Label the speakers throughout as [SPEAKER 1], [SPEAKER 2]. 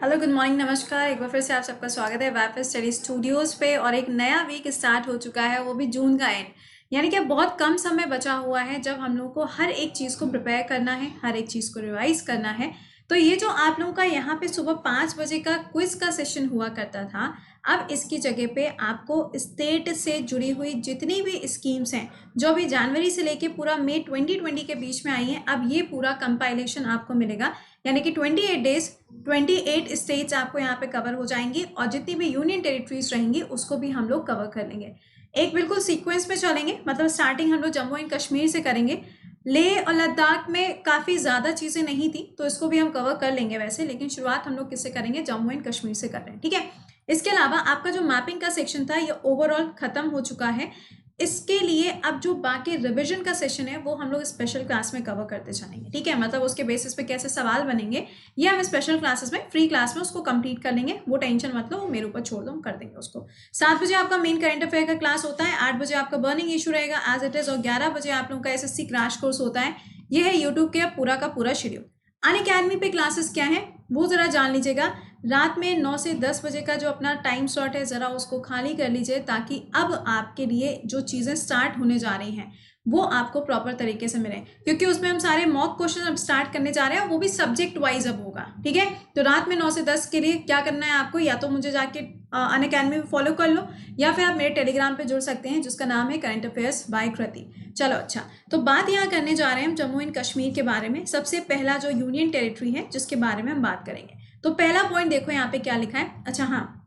[SPEAKER 1] Hello, good morning, नमस्कार। एक बार फिर से आप सबका स्वागत है वाईफाई स्टडी स्टूडियोज़ पे। और एक नया वीक स्टार्ट हो चुका है, वो भी जून का एंड। यानी कि अब बहुत कम समय बचा हुआ है जब हम लोगों को हर एक चीज़ को प्रिपेयर करना है, हर एक चीज़ को रिवाइज करना है। तो ये जो आप लोगों का यहाँ पे सुबह 5 बजे का क्विज का सेशन हुआ करता था, अब इसकी जगह पे आपको स्टेट से जुड़ी हुई जितनी भी स्कीम्स हैं, जो भी जनवरी से लेके पूरा मई 2020 के बीच में आई हैं, अब ये पूरा कंपाइलेशन आपको मिलेगा। यानी कि 28 डेज 28 स्टेट्स आपको यहाँ पे कवर हो जाएंगी और जितनी भी यूनियन टेरिटरीज रहेंगी उसको भी हम लोग कवर कर लेंगे। एक बिल्कुल सीक्वेंस में चलेंगे, मतलब स्टार्टिंग हम लोग जम्मू एंड कश्मीर से करेंगे। लेह और लद्दाख में काफ़ी ज़्यादा चीज़ें नहीं थी तो इसको भी हम कवर कर लेंगे वैसे, लेकिन शुरुआत हम लोग किससे करेंगे? जम्मू एंड कश्मीर से कर रहे हैं, ठीक है। इसके अलावा आपका जो मैपिंग का सेक्शन था ये ओवरऑल खत्म हो चुका है। इसके लिए अब जो बाकी रिवीजन का सेशन है वो हम लोग स्पेशल क्लास में कवर करते चलेंगे, ठीक है। मतलब उसके बेसिस पे कैसे सवाल बनेंगे ये हम स्पेशल क्लासेस में, फ्री क्लास में उसको कंप्लीट कर लेंगे। वो टेंशन मतलब वो मेरे ऊपर छोड़ दो, हम कर देंगे उसको। 7 बजे आपका मेन करंट अफेयर का क्लास होता है, 8 बजे आपका बर्निंग इशू रहेगा एज इट इज, और 11 बजे आप लोगों का एसएससी क्रैश कोर्स होता है। ये है यूट्यूब के पूरा का पूरा शेड्यूल। अनअकैडमी पे क्लासेस क्या है वो जरा जान लीजिएगा। रात में 9 से 10 बजे का जो अपना टाइम स्लॉट है ज़रा उसको खाली कर लीजिए, ताकि अब आपके लिए जो चीज़ें स्टार्ट होने जा रही हैं वो आपको प्रॉपर तरीके से मिले, क्योंकि उसमें हम सारे मॉक क्वेश्चन अब स्टार्ट करने जा रहे हैं, वो भी सब्जेक्ट वाइज अब होगा, ठीक है। तो रात में 9 से 10 के लिए क्या करना है आपको, या तो मुझे जाके अनअकैडमी में फॉलो कर लो, या फिर आप मेरे टेलीग्राम पे जुड़ सकते हैं जिसका नाम है करंट अफेयर्स बाय कृति। चलो अच्छा, तो बात यहाँ करने जा रहे हैं हम जम्मू एंड कश्मीर के बारे में। सबसे पहला जो यूनियन टेरिटरी है जिसके बारे में हम बात करेंगे, तो पहला पॉइंट देखो यहाँ पे क्या लिखा है। अच्छा हाँ,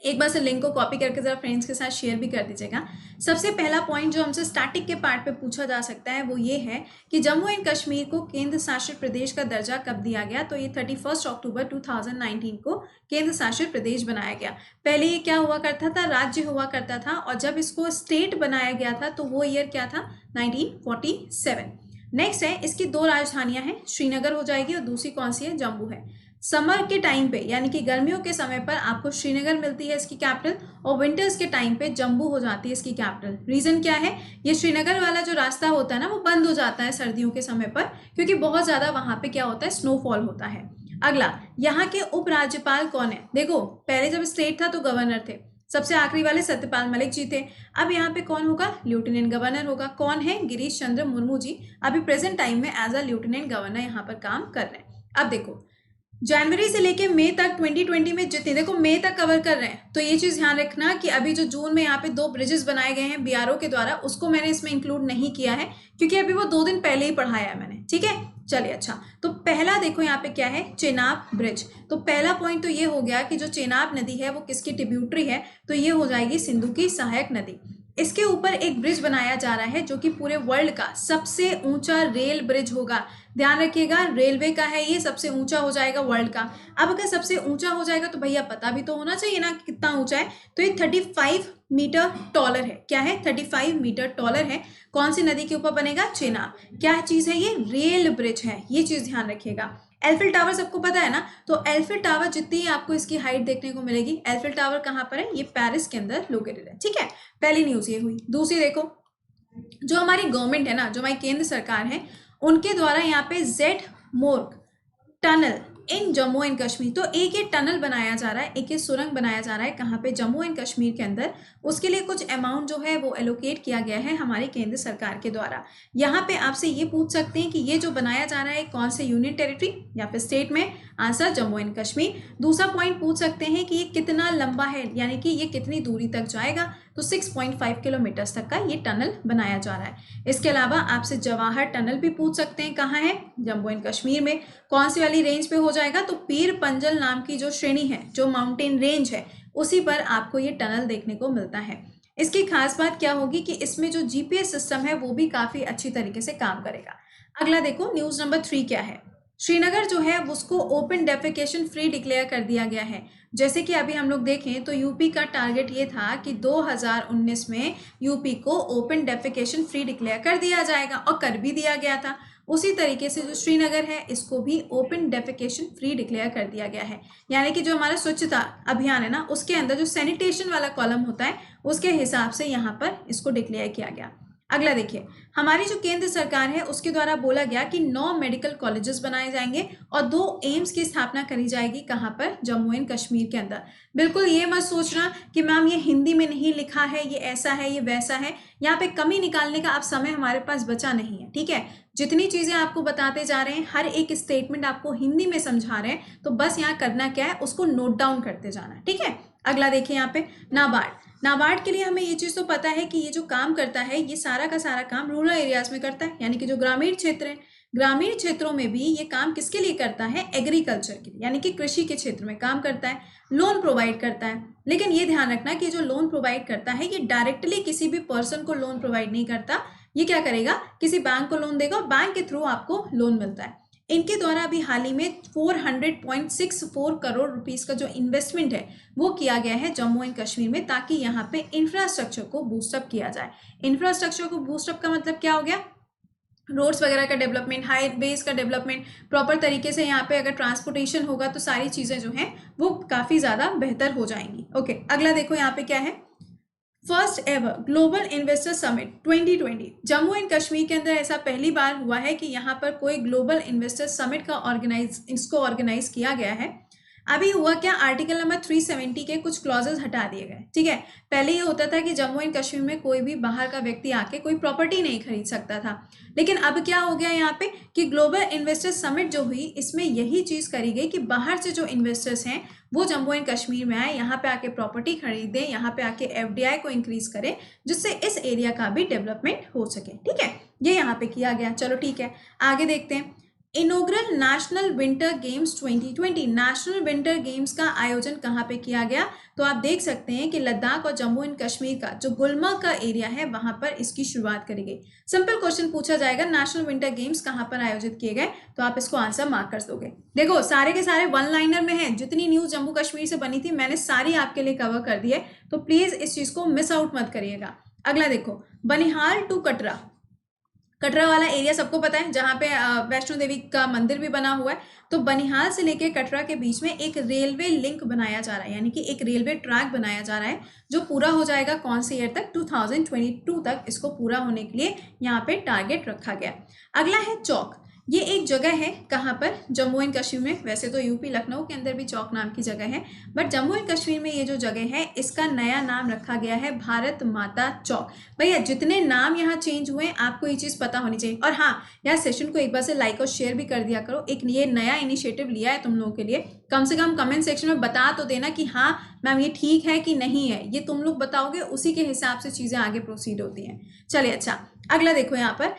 [SPEAKER 1] एक बार से लिंक को कॉपी करके जरा फ्रेंड्स के साथ शेयर भी कर दीजिएगा। सबसे पहला पॉइंट जो हमसे स्टैटिक के पार्ट पे पूछा जा सकता है वो ये है कि जम्मू एंड कश्मीर को केंद्र शासित प्रदेश का दर्जा कब दिया गया। तो ये 31 अक्टूबर 2019 को केंद्र शासित प्रदेश बनाया गया। पहले ये क्या हुआ करता था? राज्य हुआ करता था, और जब इसको स्टेट बनाया गया था तो वो ईयर क्या था? 1947। नेक्स्ट है, इसकी 2 राजधानियां हैं, श्रीनगर हो जाएगी और दूसरी कौन सी है? जम्मू है। समर के टाइम पे यानी कि गर्मियों के समय पर आपको श्रीनगर मिलती है इसकी कैपिटल, और विंटर्स के टाइम पे जम्मू हो जाती है इसकी कैपिटल। रीजन क्या है? ये श्रीनगर वाला जो रास्ता होता है ना वो बंद हो जाता है सर्दियों के समय पर, क्योंकि बहुत ज्यादा वहां पे क्या होता है? स्नोफॉल होता है। अगला, यहाँ के उपराज्यपाल कौन है? देखो, पहले जब स्टेट था तो गवर्नर थे, सबसे आखिरी वाले सत्यपाल मलिक जी थे। अब यहाँ पे कौन होगा? लेफ्टिनेंट गवर्नर होगा। कौन है? गिरीश चंद्र मुर्मू जी अभी प्रेजेंट टाइम में एज अ लेफ्टिनेंट गवर्नर यहाँ पर काम कर रहे हैं। अब देखो, जनवरी से लेके मई तक 2020 में जितने, देखो मई तक कवर कर रहे हैं, तो ये चीज ध्यान रखना कि अभी जो जून में यहाँ पे 2 ब्रिजेस बनाए गए हैं बीआरओ के द्वारा, उसको मैंने इसमें इंक्लूड नहीं किया है क्योंकि अभी वो 2 दिन पहले ही पढ़ाया है मैंने, ठीक है। चलिए अच्छा, तो पहला देखो यहाँ पे क्या है? चेनाब ब्रिज। तो पहला पॉइंट तो ये हो गया कि जो चेनाब नदी है वो किसकी ट्रिब्यूटरी है? तो ये हो जाएगी सिंधु की सहायक नदी। इसके ऊपर एक ब्रिज बनाया जा रहा है जो कि पूरे वर्ल्ड का सबसे ऊंचा रेल ब्रिज होगा। ध्यान रखिएगा, रेलवे का है ये, सबसे ऊंचा हो जाएगा वर्ल्ड का। अब अगर सबसे ऊंचा हो जाएगा तो भैया पता भी तो होना चाहिए ना कि कितना ऊंचा है। तो ये 35 मीटर टॉलर है। क्या है? 35 मीटर टॉलर है। कौन सी नदी के ऊपर बनेगा? चेनाब। क्या चीज है ये? रेल ब्रिज है, ये चीज ध्यान रखिएगा। एल्फिल टावर सबको पता है ना, तो एल्फिल टावर जितनी आपको इसकी हाइट देखने को मिलेगी। एल्फिल टावर कहाँ पर है? ये पेरिस के अंदर लोकेटेड है, ठीक है। पहली न्यूज ये हुई। दूसरी देखो, जो हमारी गवर्नमेंट है ना, जो हमारी केंद्र सरकार है, उनके द्वारा यहाँ पे Z morgue tunnel in Jammu and Kashmir, तो एक ये टनल बनाया जा रहा है, एक ये सुरंग बनाया जा रहा है कहाँ पे? जम्मू एंड कश्मीर के अंदर। उसके लिए कुछ अमाउंट जो है वो एलोकेट किया गया है हमारी केंद्र सरकार के द्वारा। यहाँ पे आपसे ये पूछ सकते हैं कि ये जो बनाया जा रहा है कौन से यूनियन टेरिटरी या फिर स्टेट में? Answer Jammu and Kashmir. दूसरा पॉइंट पूछ सकते हैं कि ये कितना लंबा है, यानी कि ये कितनी दूरी तक जाएगा? तो 6.5 किलोमीटर तक का ये टनल बनाया जा रहा है। इसके अलावा आपसे जवाहर टनल भी पूछ सकते हैं, कहाँ है? जम्मू एंड कश्मीर में। कौन सी वाली रेंज पे हो जाएगा? तो पीर पंजल नाम की जो श्रेणी है, जो माउंटेन रेंज है, उसी पर आपको ये टनल देखने को मिलता है। इसकी खास बात क्या होगी कि इसमें जो जीपीएस सिस्टम है वो भी काफी अच्छी तरीके से काम करेगा। अगला देखो, न्यूज नंबर 3 क्या है? श्रीनगर जो है उसको ओपन डेफिकेशन फ्री डिक्लेयर कर दिया गया है। जैसे कि अभी हम लोग देखें तो यूपी का टारगेट ये था कि 2019 में यूपी को ओपन डेफिकेशन फ्री डिक्लेयर कर दिया जाएगा, और कर भी दिया गया था। उसी तरीके से जो श्रीनगर है इसको भी ओपन डेफिकेशन फ्री डिक्लेयर कर दिया गया है। यानी कि जो हमारा स्वच्छता अभियान है ना, उसके अंदर जो सैनिटेशन वाला कॉलम होता है उसके हिसाब से यहाँ पर इसको डिक्लेयर किया गया। अगला देखिए, हमारी जो केंद्र सरकार है उसके द्वारा बोला गया कि 9 मेडिकल कॉलेजेस बनाए जाएंगे और 2 एम्स की स्थापना करी जाएगी। कहाँ पर? जम्मू एंड कश्मीर के अंदर। बिल्कुल ये मत सोचना कि मैम ये हिंदी में नहीं लिखा है, ये ऐसा है, ये वैसा है। यहाँ पे कमी निकालने का अब समय हमारे पास बचा नहीं है, ठीक है। जितनी चीजें आपको बताते जा रहे हैं, हर एक स्टेटमेंट आपको हिंदी में समझा रहे हैं, तो बस यहाँ करना क्या है, उसको नोट डाउन करते जाना है, ठीक है। अगला देखिए यहाँ पे नाबार्ड। नाबार्ड के लिए हमें ये चीज तो पता है कि ये जो काम करता है, ये सारा का सारा काम रूरल एरियाज में करता है, यानी कि जो ग्रामीण क्षेत्र है, ग्रामीण क्षेत्रों में भी ये काम किसके लिए करता है? एग्रीकल्चर के लिए, यानी कि कृषि के क्षेत्र में काम करता है, लोन प्रोवाइड करता है। लेकिन ये ध्यान रखना कि जो लोन प्रोवाइड करता है, ये डायरेक्टली किसी भी पर्सन को लोन प्रोवाइड नहीं करता। ये क्या करेगा? किसी बैंक को लोन देगा और बैंक के थ्रू आपको लोन मिलता है। इनके द्वारा अभी हाल ही में 400.64 करोड़ रुपीस का जो इन्वेस्टमेंट है वो किया गया है जम्मू एंड कश्मीर में, ताकि यहाँ पे इंफ्रास्ट्रक्चर को बूस्टअप किया जाए। इंफ्रास्ट्रक्चर को बूस्टअप का मतलब क्या हो गया? रोड्स वगैरह का डेवलपमेंट, हाईवेज का डेवलपमेंट, प्रॉपर तरीके से यहाँ पे अगर ट्रांसपोर्टेशन होगा तो सारी चीजें जो हैं वो काफी ज्यादा बेहतर हो जाएंगी। ओके, अगला देखो यहाँ पे क्या है, first ever global investor summit 2020। Jammu and Kashmir के अंदर ऐसा पहली बार हुआ है कि यहाँ पर कोई ग्लोबल इन्वेस्टर समिट का ऑर्गेनाइज किया गया है। अभी हुआ क्या, आर्टिकल नंबर 370 के कुछ क्लॉजेस हटा दिए गए, ठीक है। पहले ये होता था कि जम्मू एंड कश्मीर में कोई भी बाहर का व्यक्ति आके कोई प्रॉपर्टी नहीं खरीद सकता था, लेकिन अब क्या हो गया यहाँ पे कि ग्लोबल इन्वेस्टर समिट जो हुई, इसमें यही चीज करी गई कि बाहर से जो इन्वेस्टर्स हैं वो जम्मू एंड कश्मीर में आए, यहाँ पे आके प्रॉपर्टी खरीदें, यहाँ पे आके एफडीआई को इंक्रीज करें, जिससे इस एरिया का भी डेवलपमेंट हो सके, ठीक है। ये यहाँ पे किया गया। चलो ठीक है, आगे देखते हैं। Inaugural national winter games 2020। National winter games का आयोजन कहाँ पे किया गया? तो आप देख सकते हैं कि लद्दाख और जम्मू एंड कश्मीर का जो गुलमर्ग का एरिया है वहां पर इसकी शुरुआत करी गई। सिंपल क्वेश्चन पूछा जाएगा, नेशनल विंटर गेम्स कहाँ पर आयोजित किए गए, तो आप इसको आंसर मार्क कर दोगे। देखो सारे के सारे वन लाइनर में है, जितनी न्यूज जम्मू कश्मीर से बनी थी मैंने सारी आपके लिए कवर कर दी है, तो प्लीज इस चीज को मिस आउट मत करिएगा। अगला देखो, बनिहाल टू कटरा। कटरा वाला एरिया सबको पता है, जहाँ पे वैष्णो देवी का मंदिर भी बना हुआ है। तो बनिहाल से लेके कटरा के बीच में एक रेलवे लिंक बनाया जा रहा है, यानी कि एक रेलवे ट्रैक बनाया जा रहा है, जो पूरा हो जाएगा कौन से ईयर तक? 2022 तक इसको पूरा होने के लिए यहाँ पे टारगेट रखा गया। अगला है चौक। ये एक जगह है, कहाँ पर? जम्मू एंड कश्मीर में। वैसे तो यूपी लखनऊ के अंदर भी चौक नाम की जगह है, बट जम्मू एंड कश्मीर में ये जो जगह है इसका नया नाम रखा गया है भारत माता चौक। भैया जितने नाम यहाँ चेंज हुए आपको ये चीज पता होनी चाहिए। और हाँ यार, सेशन को एक बार से लाइक और शेयर भी कर दिया करो। एक ये नया इनिशिएटिव लिया है तुम लोगों के लिए, कम से कम कमेंट सेक्शन में बता तो देना कि हाँ मैम ये ठीक है कि नहीं है। ये तुम लोग बताओगे, उसी के हिसाब से चीजें आगे प्रोसीड होती हैं। चलिए अच्छा, अगला देखो यहाँ पर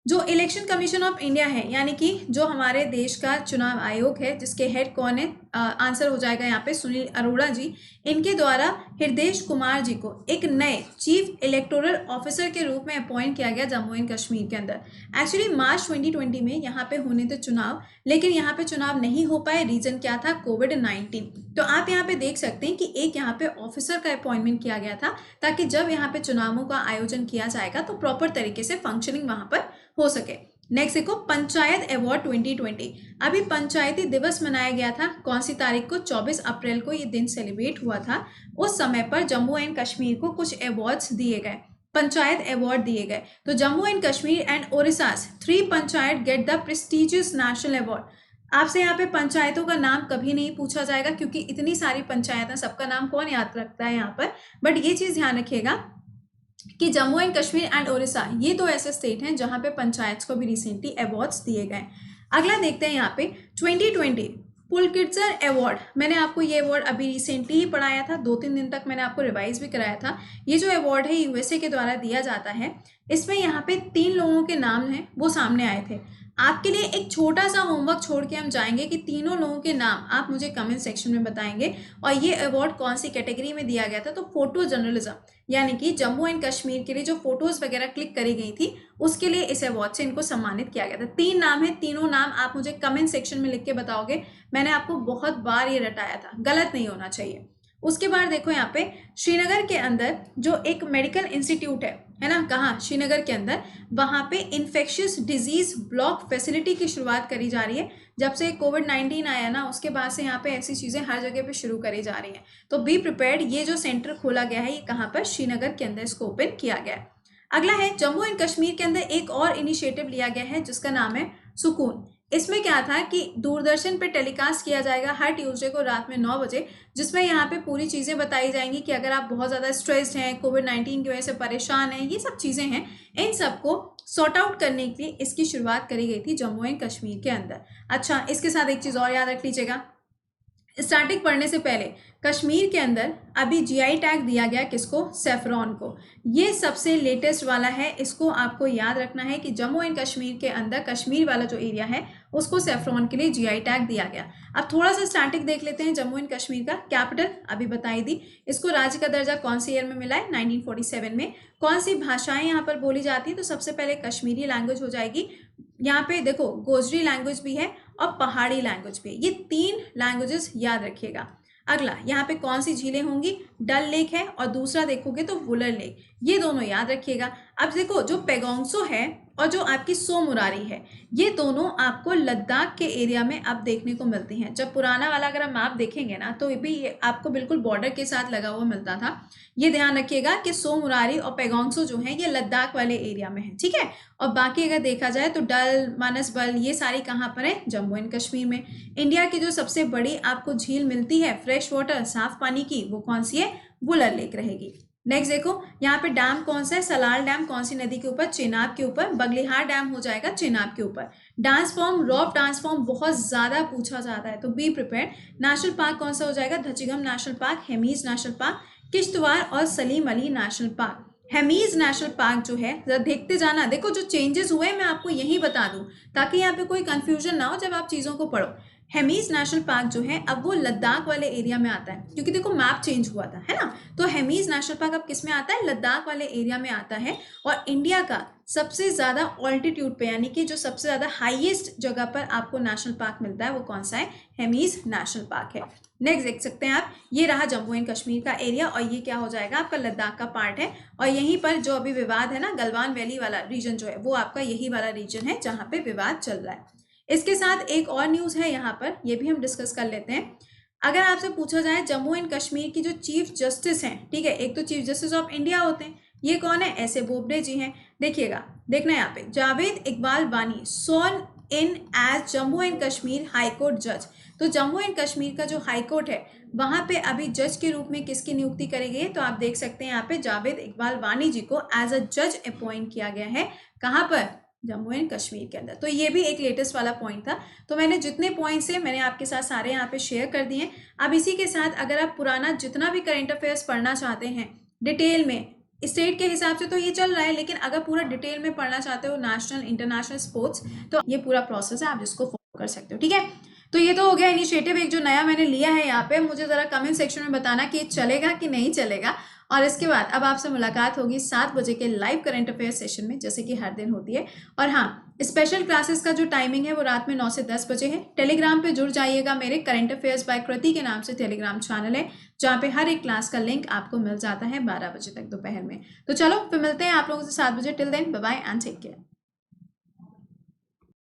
[SPEAKER 1] जो इलेक्शन कमीशन ऑफ इंडिया है, यानी कि जो हमारे देश का चुनाव आयोग है, जिसके हेड कौन है? आंसर हो जाएगा यहाँ पे सुनील अरोड़ा जी। इनके द्वारा हृदय कुमार जी को एक नए चीफ इलेक्टोरल ऑफिसर के रूप में अपॉइंट किया गया जम्मू एंड कश्मीर के अंदर। एक्चुअली मार्च 2020 में यहाँ पे होने थे चुनाव, लेकिन यहाँ पे चुनाव नहीं हो पाए। रीजन क्या था? कोविड-19। तो आप यहाँ पे देख सकते हैं कि एक यहाँ पे ऑफिसर का अपॉइंटमेंट किया गया था, ताकि जब यहाँ पे चुनावों का आयोजन किया जाएगा तो प्रॉपर तरीके से फंक्शनिंग वहां पर हो सके। नेक्स्ट देखो, पंचायत अवार्ड 2020। अभी पंचायती दिवस मनाया गया था, कौन सी तारीख को? 24 अप्रैल को ये दिन सेलिब्रेट हुआ था। उस समय पर जम्मू एंड कश्मीर को कुछ अवार्ड्स दिए गए, पंचायत अवार्ड दिए गए। तो Jammu and Kashmir and Odisha 3 panchayat get the prestigious national award. आपसे यहाँ पे पंचायतों का नाम कभी नहीं पूछा जाएगा, क्योंकि इतनी सारी पंचायत, सबका नाम कौन याद रखता है यहाँ पर। बट ये चीज ध्यान रखिएगा कि जम्मू एंड कश्मीर एंड ओडिशा ये दो ऐसे स्टेट हैं जहां पे पंचायत को भी रिसेंटली अवार्ड्स दिए गए। अगला देखते हैं यहाँ पे 2020 पुलकित्जर अवार्ड। मैंने आपको ये अवार्ड अभी रिसेंटली ही पढ़ाया था, 2-3 दिन तक मैंने आपको रिवाइज भी कराया था। ये जो अवार्ड है यूएसए के द्वारा दिया जाता है। इसमें यहाँ पे 3 लोगों के नाम हैं, वो सामने आए थे। आपके लिए एक छोटा सा होमवर्क छोड़ के हम जाएंगे कि तीनों लोगों के नाम आप मुझे कमेंट सेक्शन में बताएंगे, और ये अवार्ड कौन सी कैटेगरी में दिया गया था। तो फोटो जर्नलिज्म, यानी कि जम्मू एंड कश्मीर के लिए जो फोटोज वगैरह क्लिक करी गई थी, उसके लिए इस अवार्ड से इनको सम्मानित किया गया था। 3 नाम है, तीनों नाम आप मुझे कमेंट सेक्शन में लिख के बताओगे। मैंने आपको बहुत बार ये रटाया था, गलत नहीं होना चाहिए। उसके बाद देखो यहाँ पे श्रीनगर के अंदर जो एक मेडिकल इंस्टीट्यूट है ना, कहाँ? श्रीनगर के अंदर। वहां पे इन्फेक्शियस डिजीज ब्लॉक फैसिलिटी की शुरुआत करी जा रही है। जब से कोविड-19 आया ना, उसके बाद से यहाँ पे ऐसी चीजें हर जगह पे शुरू करी जा रही हैं। तो बी प्रिपेयर्ड। ये जो सेंटर खोला गया है, ये कहाँ पर? श्रीनगर के अंदर इसको ओपन किया गया है। अगला है जम्मू एंड कश्मीर के अंदर एक और इनिशिएटिव लिया गया है जिसका नाम है सुकून। इसमें क्या था कि दूरदर्शन पे टेलीकास्ट किया जाएगा हर ट्यूसडे को रात में 9 बजे, जिसमें यहाँ पे पूरी चीज़ें बताई जाएंगी कि अगर आप बहुत ज़्यादा स्ट्रेस्ड हैं, कोविड-19 की वजह से परेशान हैं, ये सब चीज़ें हैं, इन सबको सॉर्ट आउट करने के लिए इसकी शुरुआत करी गई थी जम्मू एंड कश्मीर के अंदर। अच्छा, इसके साथ एक चीज़ और याद रख लीजिएगा, स्टार्टिंग पढ़ने से पहले कश्मीर के अंदर अभी जीआई टैग दिया गया किसको? सेफ्रॉन को। ये सबसे लेटेस्ट वाला है, इसको आपको याद रखना है कि जम्मू एंड कश्मीर के अंदर कश्मीर वाला जो एरिया है उसको सेफ्रॉन के लिए जीआई टैग दिया गया। अब थोड़ा सा स्टार्टिंग देख लेते हैं जम्मू एंड कश्मीर का। कैपिटल अभी बताई दी, इसको राज्य का दर्जा कौन सी ईयर में मिला है? 1947 में। कौन सी भाषाएं यहाँ पर बोली जाती है? तो सबसे पहले कश्मीरी लैंग्वेज हो जाएगी। यहाँ पे देखो गोजरी लैंग्वेज भी है और पहाड़ी लैंग्वेज भी है, ये 3 लैंग्वेजेस याद रखिएगा। अगला यहाँ पे कौन सी झीलें होंगी? डल लेक है और दूसरा देखोगे तो वुलर लेक, ये दोनों याद रखिएगा। अब देखो जो पेगोंगसो है और जो आपकी सो मुरारी है, ये दोनों आपको लद्दाख के एरिया में अब देखने को मिलती हैं। जब पुराना वाला अगर हम मैप देखेंगे ना तो ये भी आपको बिल्कुल बॉर्डर के साथ लगा हुआ मिलता था। ये ध्यान रखिएगा कि सो मुरारी और पेगोंगसो जो है ये लद्दाख वाले एरिया में है, ठीक है। और बाकी अगर देखा जाए तो डल, मानस बल, ये सारी कहाँ पर है? जम्मू एंड कश्मीर में। इंडिया की जो सबसे बड़ी आपको झील मिलती है फ्रेश वाटर, साफ पानी की, वो कौन सी है? वुलर लेक रहेगी। नेक्स्ट देखो यहाँ पे डैम कौन सा है? सलाल डैम कौन सी नदी के ऊपर? चेनाब के ऊपर। बगलिहार डैम हो जाएगा चेनाब के ऊपर। Dance form, rock dance form बहुत ज्यादा पूछा जाता है, तो बी प्रिपेयर्ड। नेशनल पार्क कौन सा हो जाएगा? Dachigam national park, Hemis national park, Kishtwar और Salim Ali national park. Hemis national park जो है जरा देखते जाना, देखो जो चेंजेस हुए मैं आपको यही बता दूं ताकि यहाँ पे कोई कंफ्यूजन ना हो जब आप चीजों को पढ़ो। हेमीज नेशनल पार्क जो है अब वो लद्दाख वाले एरिया में आता है, क्योंकि देखो मैप चेंज हुआ था, है ना। तो हेमीज नेशनल पार्क अब किस में आता है? लद्दाख वाले एरिया में आता है। और इंडिया का सबसे ज्यादा ऑल्टीट्यूड पे, यानी कि जो सबसे ज्यादा हाईएस्ट जगह पर आपको नेशनल पार्क मिलता है वो कौन सा है? हेमीज नेशनल पार्क है। नेक्स्ट देख सकते हैं आप, ये रहा जम्मू एंड कश्मीर का एरिया और ये क्या हो जाएगा? आपका लद्दाख का पार्ट है। और यहीं पर जो अभी विवाद है ना, गलवान वैली वाला रीजन जो है वो आपका यही वाला रीजन है जहां पे विवाद चल रहा है। इसके साथ एक और न्यूज है यहाँ पर, ये भी हम डिस्कस कर लेते हैं। अगर आपसे पूछा जाए जम्मू एंड कश्मीर की जो चीफ जस्टिस हैं, ठीक है, एक तो चीफ जस्टिस ऑफ इंडिया होते हैं, ये कौन है? एस ए बोबडे जी हैं। देखिएगा, देखना यहाँ पे, Javed Iqbal Wani sworn in as Jammu and Kashmir high court जज। तो जम्मू एंड कश्मीर का जो हाई कोर्ट है वहां पे अभी जज के रूप में किसकी नियुक्ति करी गई है? तो आप देख सकते हैं यहाँ पे जावेद इकबाल वानी जी को एज अ जज अपॉइंट किया गया है। कहाँ पर? जम्मू एंड कश्मीर के अंदर। तो ये भी एक लेटेस्ट वाला पॉइंट था। तो मैंने जितने पॉइंट्स हैं मैंने आपके साथ सारे यहाँ पे शेयर कर दिए। अब इसी के साथ अगर आप पुराना जितना भी करंट अफेयर्स पढ़ना चाहते हैं डिटेल में, स्टेट के हिसाब से तो ये चल रहा है, लेकिन अगर पूरा डिटेल में पढ़ना चाहते हो नेशनल इंटरनेशनल स्पोर्ट्स, तो ये पूरा प्रोसेस है, आप जिसको फॉलो कर सकते हो, ठीक है। तो ये तो हो गया इनिशिएटिव एक जो नया मैंने लिया है यहाँ पे। मुझे जरा कमेंट सेक्शन में बताना कि चलेगा कि नहीं चलेगा। और इसके बाद अब आपसे मुलाकात होगी 7 बजे के लाइव करंट अफेयर सेशन में, जैसे कि हर दिन होती है। और हाँ, स्पेशल क्लासेस का जो टाइमिंग है वो रात में 9 से 10 बजे है। टेलीग्राम पे जुड़ जाइएगा, मेरे करंट अफेयर्स बाय कृति के नाम से टेलीग्राम चैनल है जहाँ पे हर एक क्लास का लिंक आपको मिल जाता है 12 बजे तक दोपहर में। तो चलो फिर मिलते हैं आप लोगों से 7 बजे। Till then bye bye and take care.